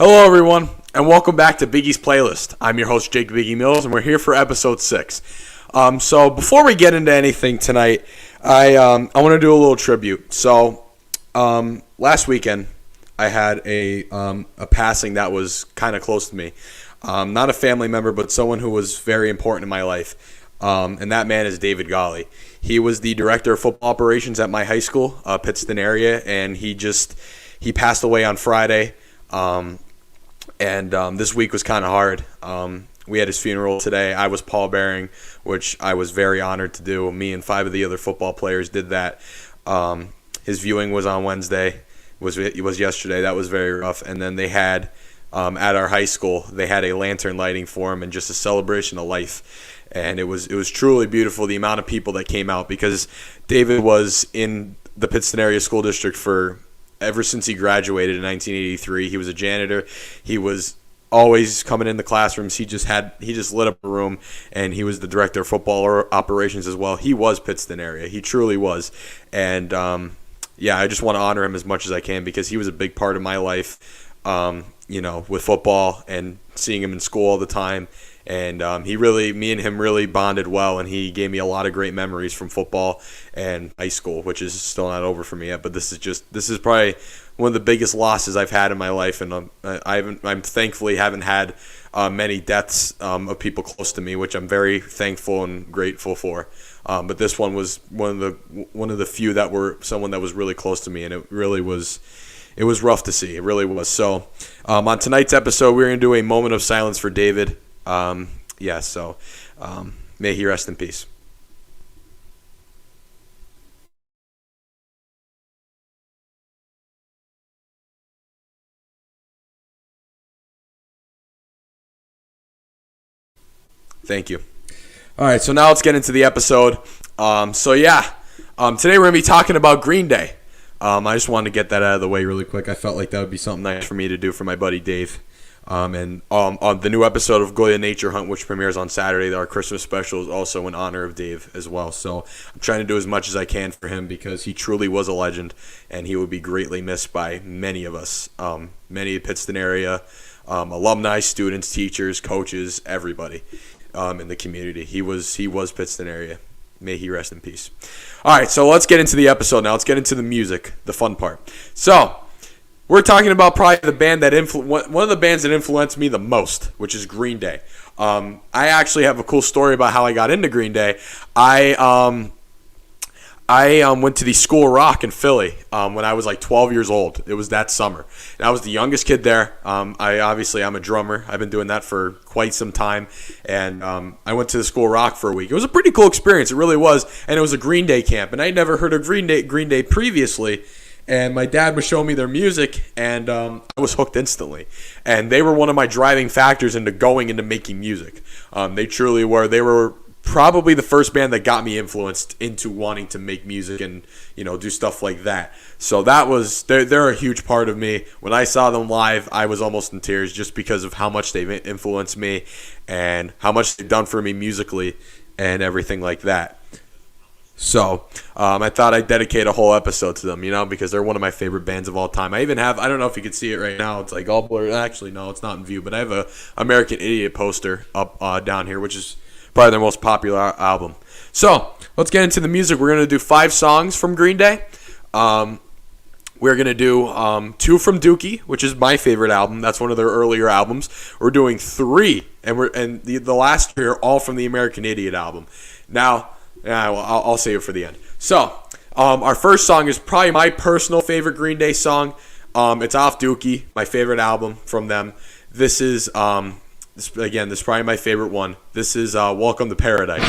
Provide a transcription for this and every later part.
Hello, everyone, and welcome back to Biggie's Playlist. I'm your host, Jake Biggie Mills, and we're here for episode 6. So before we get into anything tonight, I want to do a little tribute. So last weekend, I had a passing that was kind of close to me. Not a family member, but someone who was very important in my life, and that man is David Golly. He was the director of football operations at my high school, Pittston area, and he passed away on Friday. And this week was kind of hard. We had his funeral today. I was pallbearing, which I was very honored to do. Me and 5 of the other football players did that. His viewing was on Wednesday. It was yesterday. That was very rough. And then they had, at our high school, they had a lantern lighting for him and just a celebration of life. And it was truly beautiful, the amount of people that came out, because David was in the Pittston area school district ever since he graduated in 1983. He was a janitor. He was always coming in the classrooms. He just lit up a room, and he was the director of football operations as well. He was Pittston area. He truly was. And I just want to honor him as much as I can, because he was a big part of my life, with football and seeing him in school all the time. And me and him really bonded well, and he gave me a lot of great memories from football and high school, which is still not over for me yet. But this is probably one of the biggest losses I've had in my life, and I'm thankfully haven't had many deaths of people close to me, which I'm very thankful and grateful for. But this one was one of the few that were someone that was really close to me, and it was rough to see. It really was. So on tonight's episode, we're going to do a moment of silence for David. May he rest in peace. Thank you. All right, so now let's get into the episode. Today we're going to be talking about Green Day. I just wanted to get that out of the way really quick. I felt like that would be something nice for me to do for my buddy Dave. On the new episode of Goya Nature Hunt, which premieres on Saturday, our Christmas special is also in honor of Dave as well. So I'm trying to do as much as I can for him, because he truly was a legend, and he would be greatly missed by many of us, many of Pittston area, alumni, students, teachers, coaches, everybody in the community. He was Pittston area. May he rest in peace. All right, so let's get into the episode now. Let's get into the music, the fun part. So we're talking about probably the band that one of the bands that influenced me the most, which is Green Day. I actually have a cool story about how I got into Green Day. I went to the School of Rock in Philly when I was like 12 years old. It was that summer, and I was the youngest kid there. I'm a drummer. I've been doing that for quite some time, and I went to the School of Rock for a week. It was a pretty cool experience. It really was, and it was a Green Day camp, and I'd never heard of Green Day previously. And my dad was showing me their music, and I was hooked instantly. And they were one of my driving factors into going into making music. They truly were. They were probably the first band that got me influenced into wanting to make music and do stuff like that. So they're a huge part of me. When I saw them live, I was almost in tears, just because of how much they've influenced me and how much they've done for me musically and everything like that. So I thought I'd dedicate a whole episode to them, because they're one of my favorite bands of all time. I even have, I don't know if you can see it right now, it's like all blurred. Actually, no, it's not in view, but I have a American Idiot poster up down here, which is probably their most popular album. So let's get into the music. We're going to do 5 songs from Green Day. We're going to do 2 from Dookie, which is my favorite album. That's one of their earlier albums. We're doing 3, and the last 3 are all from the American Idiot album. Now, I'll save it for the end. So, our first song is probably my personal favorite Green Day song. It's off Dookie, my favorite album from them. This is, this is probably my favorite one. This is Welcome to Paradise.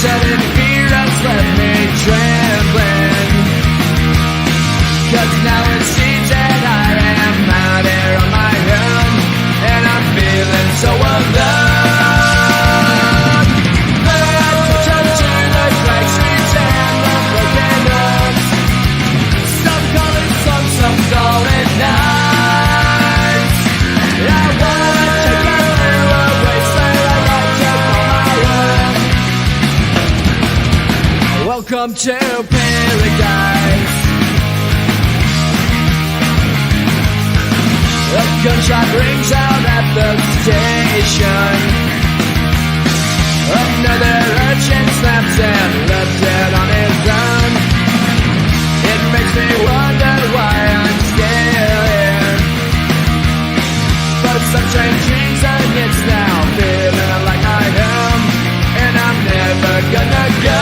Sudden fear has left me trembling, 'cause now it seems that I am out here on my own. Welcome to paradise. A gunshot rings out at the station. Another urchin snaps and left it on his own. It makes me wonder why I'm still here. But some strange reason it's now feeling like I am, and I'm never gonna go.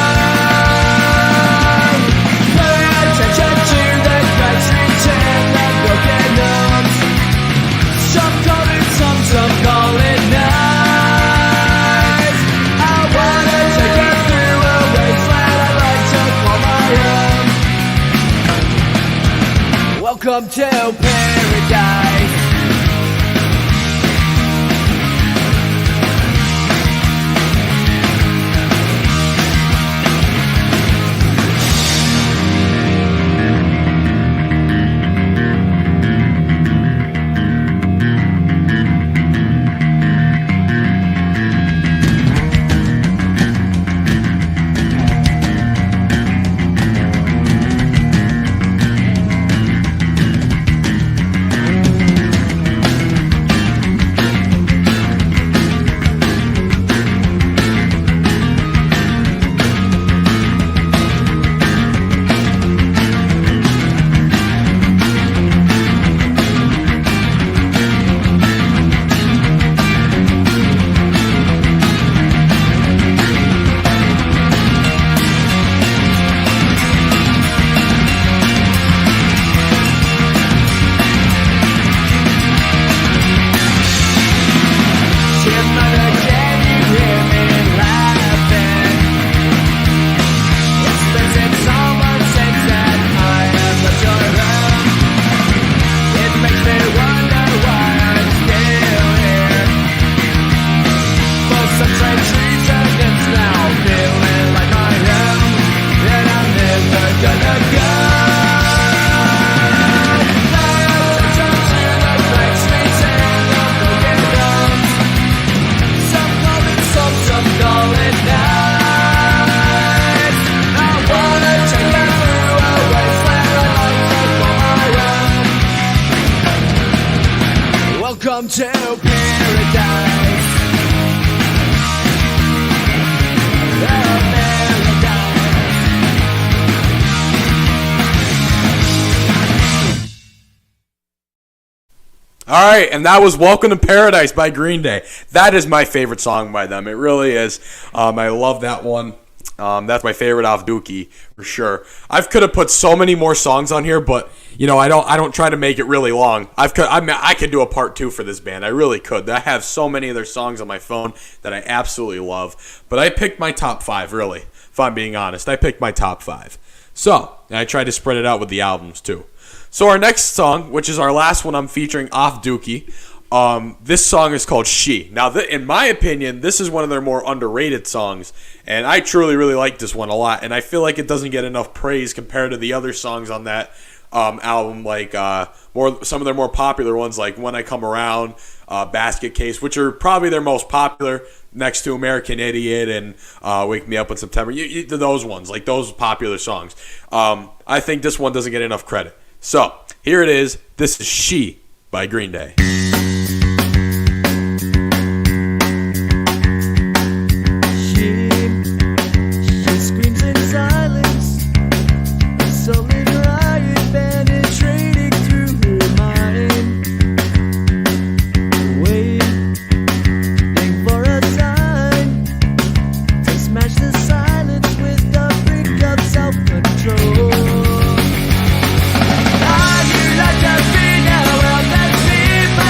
Pay attention to the cracks, return the broken homes. Some call it some call it nights. I wanna take you through a wasteland I'd like to call my own. Welcome to paradise. Welcome to paradise. All right, and that was Welcome to Paradise by Green Day. That is my favorite song by them. It really is. I love that one. That's my favorite off Dookie for sure. I could have put so many more songs on here, but I don't try to make it really long. I could do a part 2 for this band. I really could. I have so many of their songs on my phone that I absolutely love. But I picked my top 5, really. If I'm being honest, I picked my top 5. So, and I tried to spread it out with the albums too. So our next song, which is our last one I'm featuring off Dookie, this song is called She. Now, in my opinion, this is one of their more underrated songs, and I truly, really like this one a lot, and I feel like it doesn't get enough praise compared to the other songs on that album, like some of their more popular ones, like When I Come Around, Basket Case, which are probably their most popular, next to American Idiot and Wake Me Up in September. Those ones, like those popular songs. I think this one doesn't get enough credit. So, here it is. This is She by Green Day. I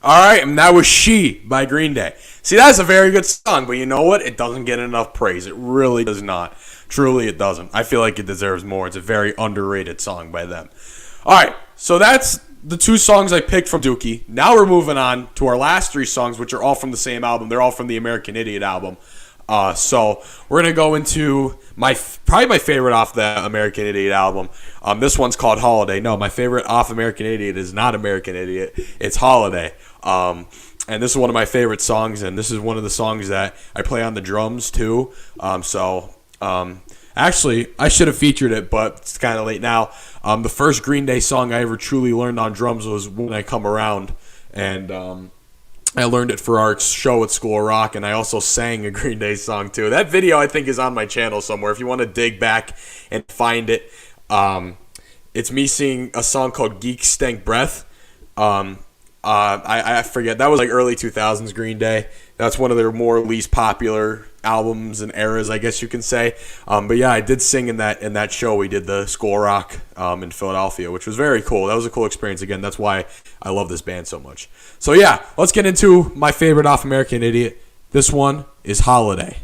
All right, and that was She by Green Day. See, that's a very good song, but you know what? It doesn't get enough praise. It really does not. Truly, it doesn't. I feel like it deserves more. It's a very underrated song by them. All right, so that's the 2 songs I picked from Dookie. Now we're moving on to our last 3 songs, which are all from the same album. They're all from the American Idiot album. So we're going to go into probably my favorite off the American Idiot album. This one's called Holiday. No, my favorite off American Idiot is not American Idiot. It's Holiday. And this is one of my favorite songs, and this is one of the songs that I play on the drums too. Actually, I should have featured it, but it's kind of late now. The first Green Day song I ever truly learned on drums was When I Come Around, and I learned it for our show at School of Rock, and I also sang a Green Day song too. That video, I think, is on my channel somewhere. If you want to dig back and find it, it's me singing a song called Geek Stank Breath. I forget. That was like early 2000s Green Day. That's one of their more least popular albums and eras, I guess you can say. But yeah, I did sing in that show. We did the School Rock in Philadelphia, which was very cool. That was a cool experience. Again, that's why I love this band so much. So yeah, let's get into my favorite off American Idiot. This one is Holiday.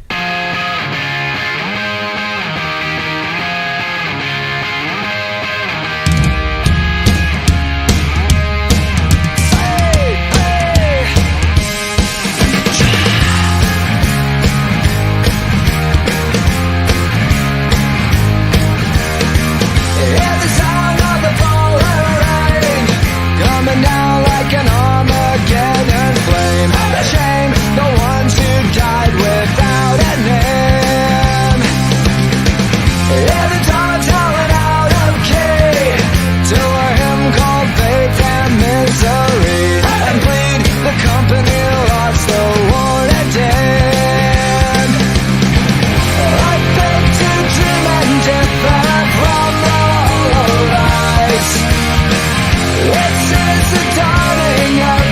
It's the dawning of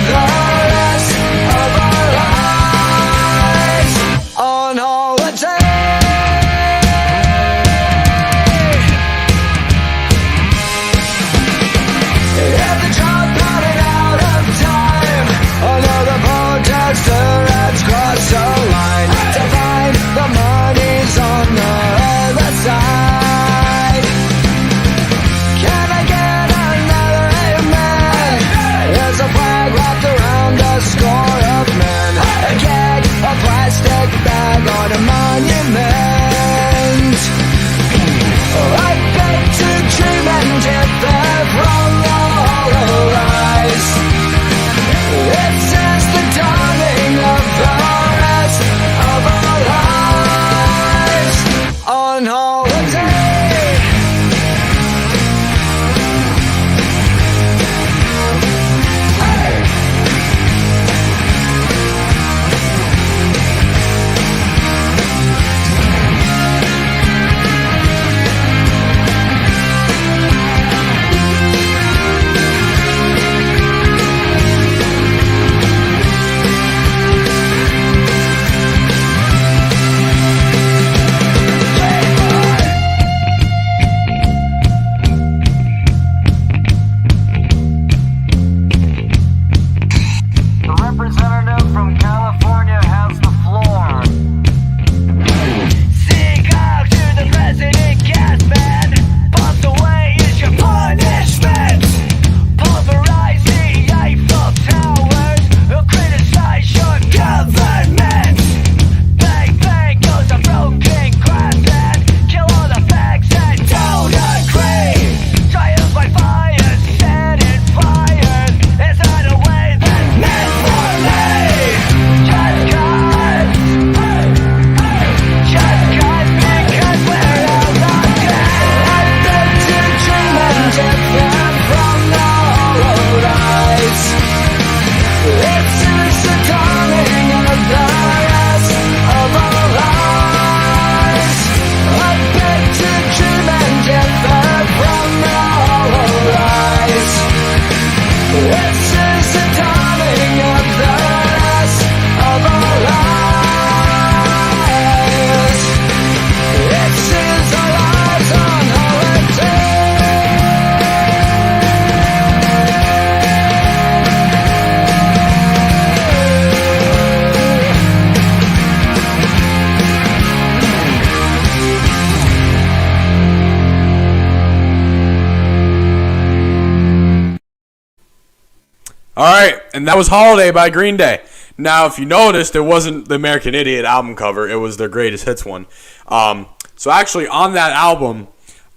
right, and that was Holiday by Green Day. Now, if you noticed, it wasn't the American Idiot album cover. It was their greatest hits one. So actually, on that album,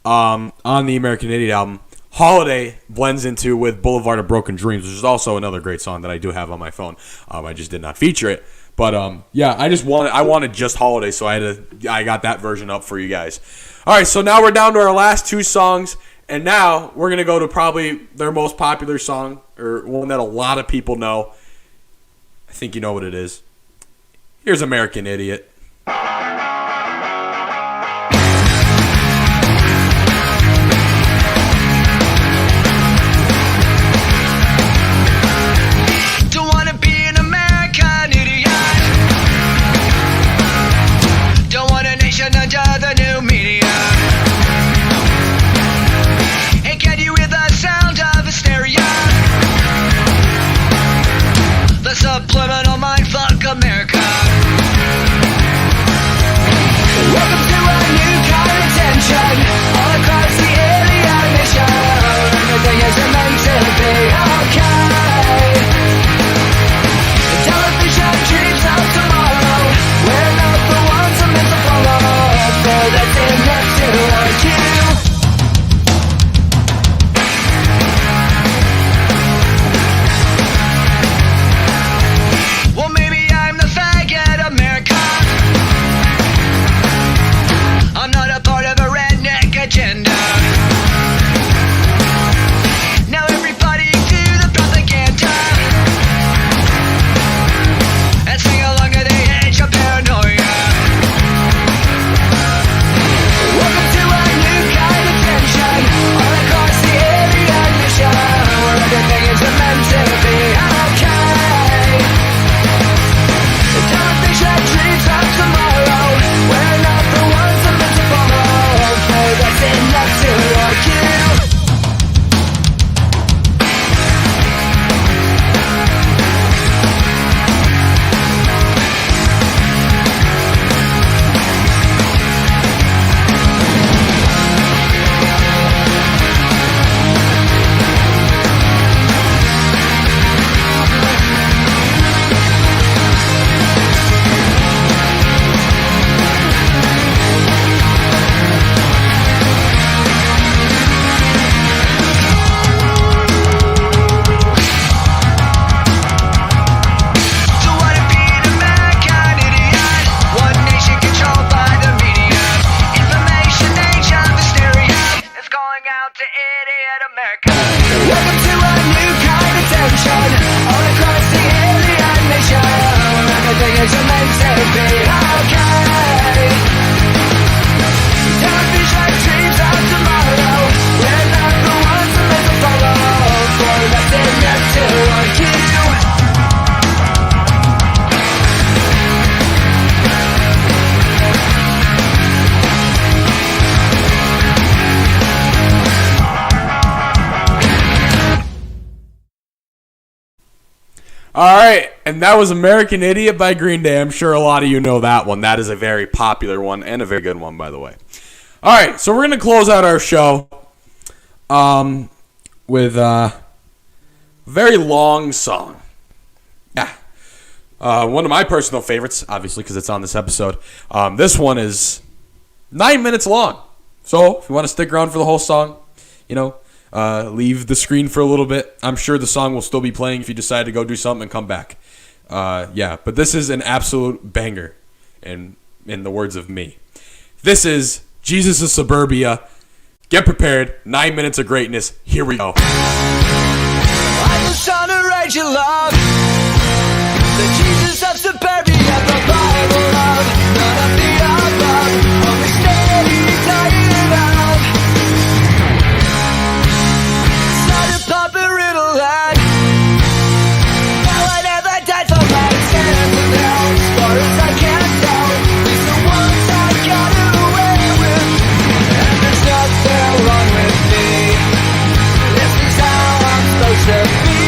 on the American Idiot album, Holiday blends into with Boulevard of Broken Dreams, which is also another great song that I do have on my phone. I just did not feature it. But I wanted just Holiday, so I got that version up for you guys. All right, so now we're down to our last two songs, and now we're going to go to probably their most popular song, or one that a lot of people know. I think you know what it is. Here's American Idiot. Don't wanna be an American idiot. Don't want a nation under the new media. And can you hear the sound of hysteria? The subliminal mindfuck America. Welcome to a new kind of tension all across the alien nation. Everything is meant to be okay. The television dreams of tomorrow. We're not the ones I'm meant to follow. So that's enough to argue. Well, maybe I'm the faggot America. I'm not a part of a redneck agenda. Now everybody do the propaganda and sing along to the edge of paranoia. Welcome to a new kind of tension all across the alien mission, where everything is meant to be okay. The television dreams of tomorrow. We're not the ones I'm meant to follow. Okay, that's enough to argue. Don't wanna be an American idiot. One nation controlled by the media. Information age of hysteria is calling out to idiot America. Welcome to a new kind of tension all across the alien nation, where everything is meant to be okay. Television dreams of tomorrow. We're not the ones I'm meant to follow. For that's enough to argue. All right, and that was American Idiot by Green Day. I'm sure a lot of you know that one. That is a very popular one and a very good one, by the way. All right, so we're going to close out our show with a very long song. Yeah. One of my personal favorites, obviously, because it's on this episode. This one is 9 minutes long. So if you want to stick around for the whole song, leave the screen for a little bit. I'm sure the song will still be playing if you decide to go do something and come back. But this is an absolute banger, in the words of me. This is Jesus of Suburbia. Get prepared. 9 minutes of greatness. Here we go. I was trying to raise your love. The Jesus of Suburbia, the Bible love. None of the above. Only steady, tired of. Started popping riddle line. Now I never died for my stands down. As far as I can tell, these are ones I got away with. And there's nothing wrong with me. This is how I'm supposed to be.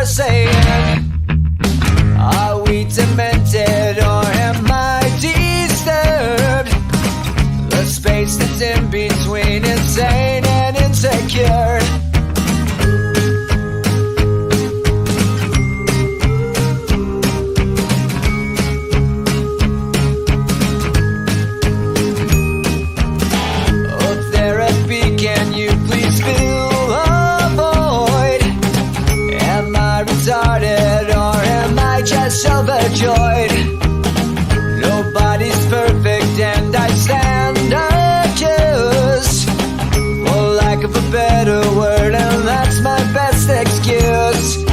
saying? Are we demented or am I disturbed? The space that's in between insane and insecure. Oh, therapy, can you please fill a void? Am I retarded or am I just overjoyed? Nobody's perfect and I stand accused, for lack of a better word, and that's my best excuse.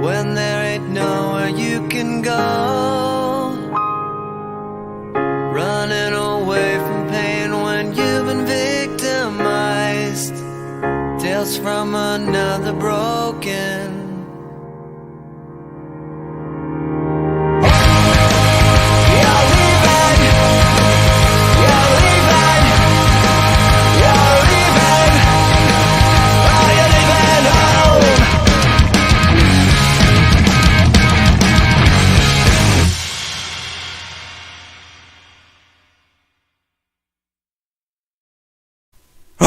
When there ain't nowhere you can go, running away from pain when you've been victimized, tales from another broken.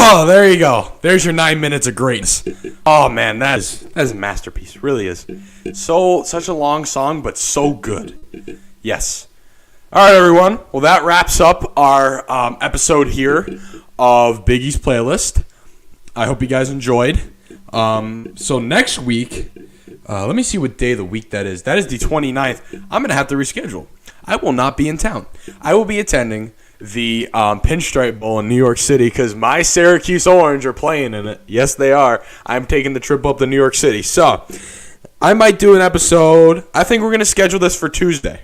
Oh, there you go. There's your 9 minutes of greatness. Oh man, that is a masterpiece. It really is. Such a long song, but so good. Yes. All right, everyone. Well, that wraps up our episode here of Biggie's playlist. I hope you guys enjoyed. So next week, let me see what day of the week that is. That is the 29th. I'm going to have to reschedule. I will not be in town. I will be attending the Pinstripe Bowl in New York City because my Syracuse Orange are playing in it. Yes, they are. I'm taking the trip up to New York City. So I might do an episode. I think we're going to schedule this for Tuesday,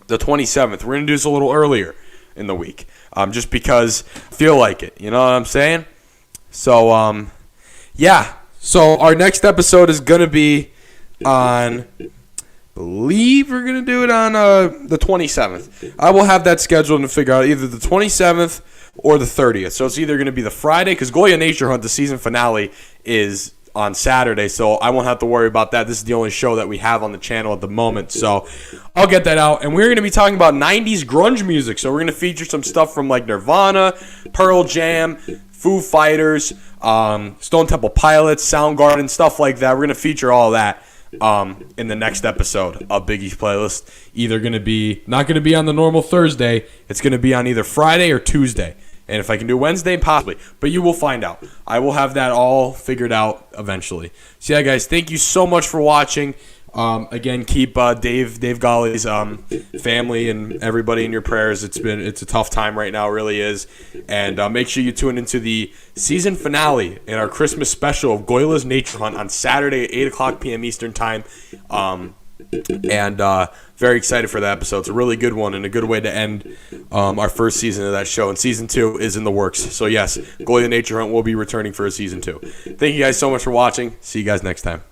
the 27th. We're going to do this a little earlier in the week just because I feel like it. You know what I'm saying? So, yeah. So our next episode is going to be on... believe we're going to do it on the 27th. I will have that scheduled and figure out either the 27th or the 30th. So it's either going to be the Friday, because Goya Nature Hunt, the season finale, is on Saturday. So I won't have to worry about that. This is the only show that we have on the channel at the moment. So I'll get that out. And we're going to be talking about 90s grunge music. So we're going to feature some stuff from like Nirvana, Pearl Jam, Foo Fighters, Stone Temple Pilots, Soundgarden, stuff like that. We're going to feature all that in the next episode of Biggie's playlist. Either not going to be on the normal Thursday. It's going to be on either Friday or Tuesday. And if I can do Wednesday, possibly. But you will find out. I will have that all figured out eventually. So yeah, guys, thank you so much for watching. Again, keep Dave Golly's family and everybody in your prayers. It's a tough time right now, it really is. And make sure you tune into the season finale and our Christmas special of Goyla's Nature Hunt on Saturday at 8 o'clock p.m. Eastern Time. And very excited for that episode. It's a really good one and a good way to end our first season of that show. And season 2 is in the works. So yes, Goyla Nature Hunt will be returning for a season 2. Thank you guys so much for watching. See you guys next time.